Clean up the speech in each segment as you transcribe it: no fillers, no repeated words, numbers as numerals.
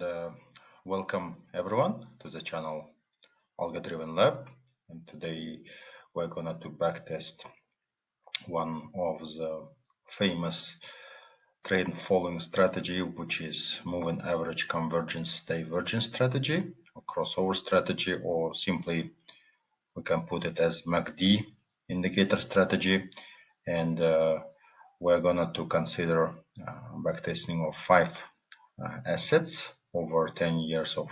and welcome everyone to the channel Algo Driven Lab. And today we're gonna backtest one of the famous trend following strategy, which is moving average convergence divergence strategy, or crossover strategy, or simply we can put it as MACD indicator strategy. And we're gonna consider backtesting of 5 assets over 10 years of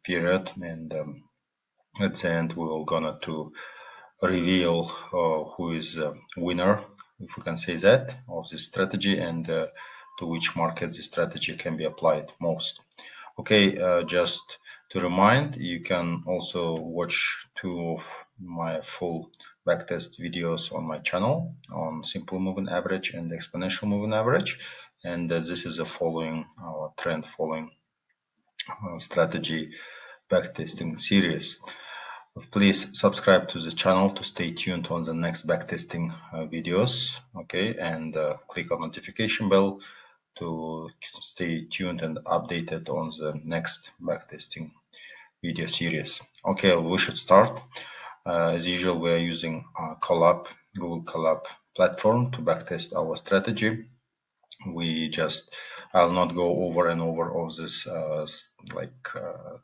period, and at the end we're gonna reveal who is the winner, if we can say that, of this strategy, and to which market this strategy can be applied most. Okay, just to remind, you can also watch 2 of my full backtest videos on my channel on simple moving average and exponential moving average, and this is a following our trend following strategy backtesting series. Please subscribe to the channel to stay tuned on the next backtesting videos, okay, and click on notification bell to stay tuned and updated on the next backtesting video series. Okay, we should start. As usual, we are using Colab, Google Colab platform to backtest our strategy. I'll not go over and over all this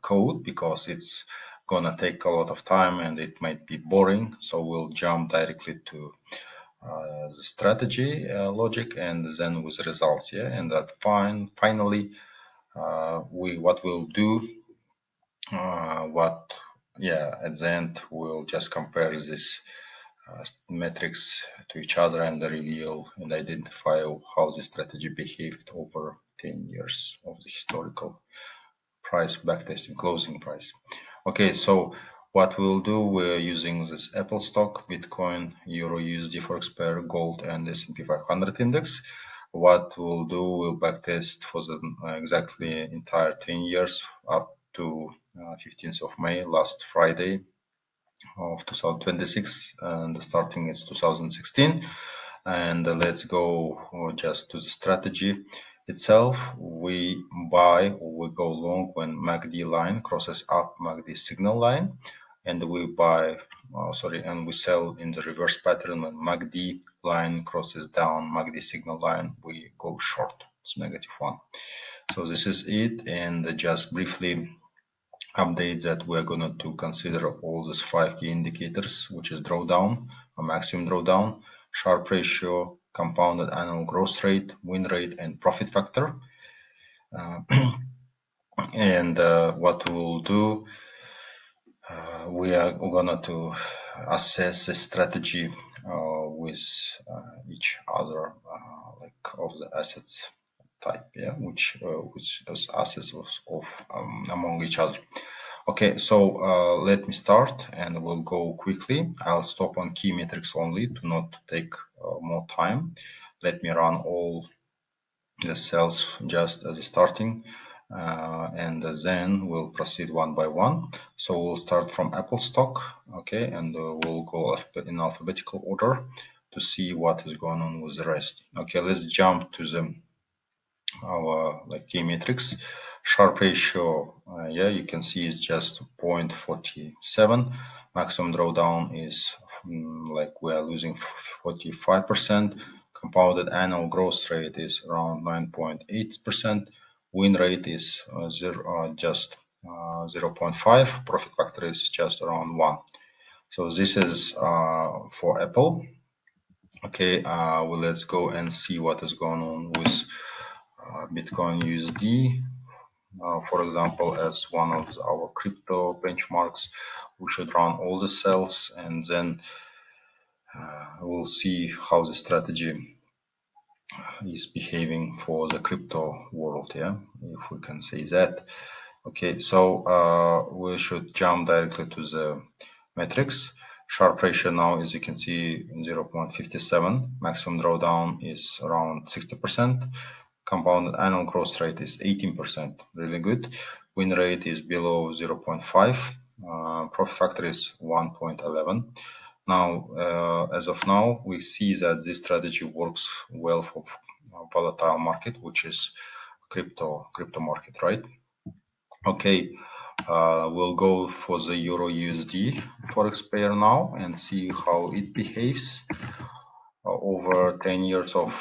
code because it's gonna take a lot of time and it might be boring. So we'll jump directly to the strategy logic and then with results. Yeah, and that finally what we'll do at the end we'll just compare this metrics to each other and reveal and identify how the strategy behaved over 10 years of the historical price backtesting closing price. Okay, so what we'll do, we're using this Apple stock, Bitcoin, EURUSD, Forex pair, gold, and S&P 500 index. What we'll do, we'll backtest for the exactly entire 10 years up to 15th of May, last Friday of 2026, and starting is 2016. And let's go just to the strategy itself. We buy or we go long when MACD line crosses up MACD signal line, and we buy and we sell in the reverse pattern when MACD line crosses down MACD signal line. We go short. It's -1. So this is it, and just briefly update that we're going to consider all these 5 key indicators, which is drawdown, a maximum drawdown, Sharpe Ratio, compounded annual growth rate, win rate, and profit factor. And what we'll do, we are going to assess the strategy with each other, of the assets type, yeah, which those assets of among each other. Okay, so let me start and we'll go quickly. I'll stop on key metrics only to not take more time. Let me run all the cells just as a starting, and then we'll proceed one by one. So we'll start from Apple stock, okay, and we'll go in alphabetical order to see what is going on with the rest. Okay, let's jump to our key metrics. Sharpe Ratio, yeah, you can see it's just 0.47. Maximum drawdown is we are losing 45%. Compounded annual growth rate is around 9.8%. Win rate is just 0.5. Profit factor is just around 1. So this is for Apple. Okay, well, let's go and see what is going on with Bitcoin USD. For example, as one of our crypto benchmarks, we should run all the cells and then we'll see how the strategy is behaving for the crypto world, yeah, if we can say that. Okay, so we should jump directly to the metrics. Sharpe Ratio now, as you can see, 0.57. Maximum drawdown is around 60%. Compounded annual growth rate is 18%, really good. Win rate is below 0.5. Profit factor is 1.11. Now, as of now, we see that this strategy works well for volatile market, which is crypto market, right? Okay, we'll go for the EURUSD Forex pair now and see how it behaves over 10 years of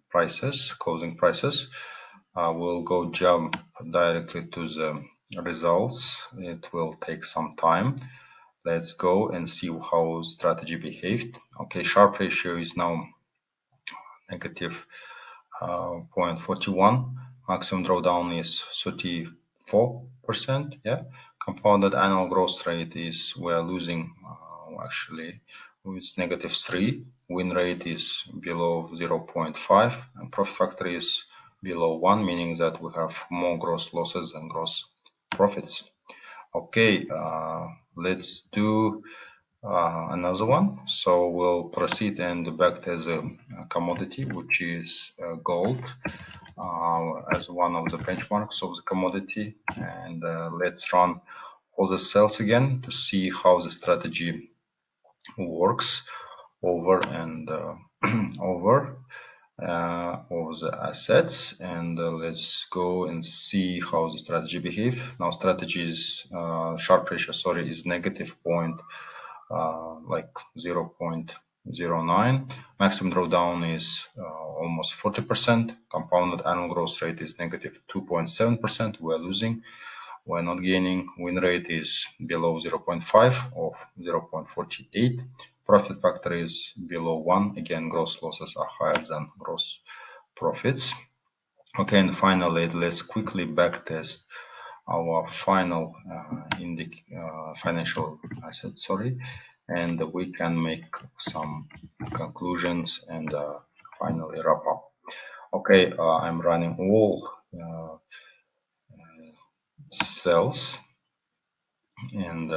prices, closing prices. We'll go jump directly to the results. It will take some time. Let's go and see how strategy behaved. Okay, Sharpe ratio is now negative 0.41. Maximum drawdown is 34%. Yeah, compounded annual growth rate is we're losing actually with -3. Win rate is below 0.5 and profit factor is below 1, meaning that we have more gross losses than gross profits. Okay, let's do another one. So we'll proceed and backtest a commodity, which is gold, as one of the benchmarks of the commodity. And let's run all the cells again to see how the strategy works over and over the assets. And let's go and see how the strategy behave. Now strategy is Sharpe ratio, sorry, is negative like 0.09. Maximum drawdown is almost 40%. Compounded annual growth rate is negative 2.7%. We're losing. We're not gaining. Win rate is below 0.5 of 0.48. Profit factor is below 1. Again, gross losses are higher than gross profits. Okay, and finally, let's quickly backtest our final financial assets, sorry, and we can make some conclusions and finally wrap up. Okay, I'm running all cells, and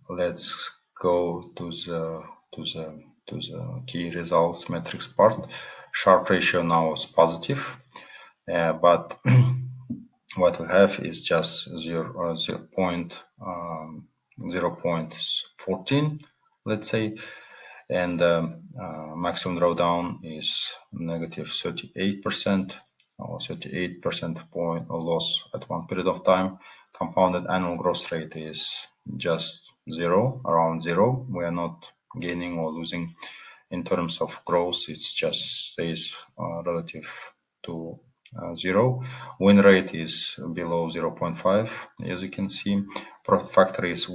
let's go to the key results metrics part. Sharpe ratio now is positive, but what we have is just 0.14, let's say, and maximum drawdown is negative 38% or 38% point or loss at one period of time. Compounded annual growth rate is just around zero. We are not gaining or losing in terms of growth. It's just stays relative to zero. Win rate is below 0.5, as you can see. Profit factor is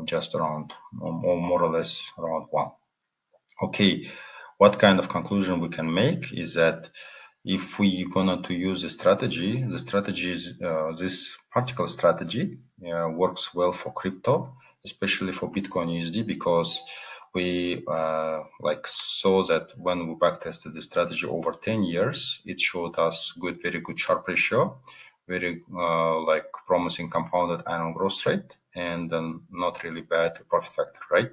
just around, or more or less around 1. Okay, what kind of conclusion we can make is that if we gonna to use the strategy is this particular strategy works well for crypto, especially for Bitcoin USD, because we like saw that when we backtested the strategy over 10 years, it showed us very good Sharpe ratio, very like promising compounded annual growth rate, and not really bad profit factor, right?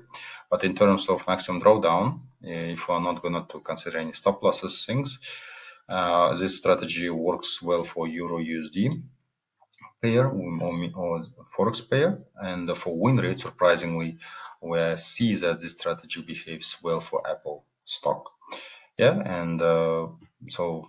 But in terms of maximum drawdown, if we're not going to consider any stop losses things, this strategy works well for EURUSD pair or Forex pair, and for win rate, surprisingly, we see that this strategy behaves well for Apple stock. Yeah, and so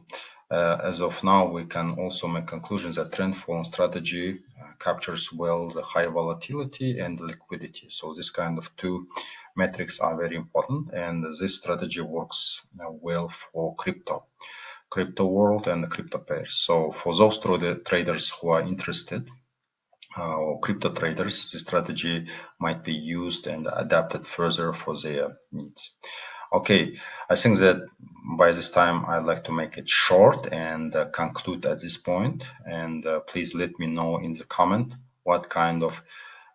as of now, we can also make conclusions that trend following strategy captures well the high volatility and liquidity. So this kind of two metrics are very important, and this strategy works well for crypto world and the crypto pairs. So for those traders who are interested, or crypto traders, this strategy might be used and adapted further for their needs. Okay, I think that by this time I'd like to make it short and conclude at this point. And please let me know in the comment what kind of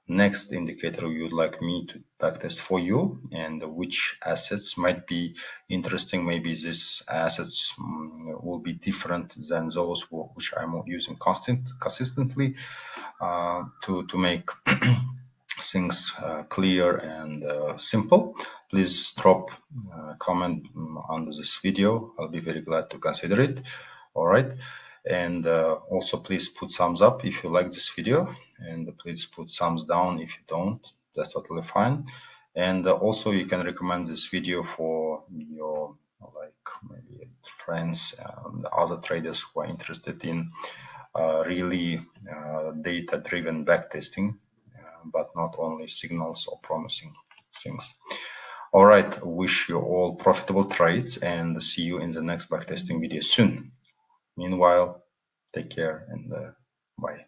next indicator you'd like me to backtest for you, and which assets might be interesting. Maybe these assets will be different than those which I'm using consistently to make things clear and simple. Please drop a comment under this video. I'll be very glad to consider it. All right. And also please put thumbs up if you like this video, and please put thumbs down if you don't. That's totally fine. And also you can recommend this video for your like maybe friends and other traders who are interested in really data-driven backtesting, but not only signals or promising things. All right, wish you all profitable trades and see you in the next backtesting video soon. Meanwhile, take care and bye.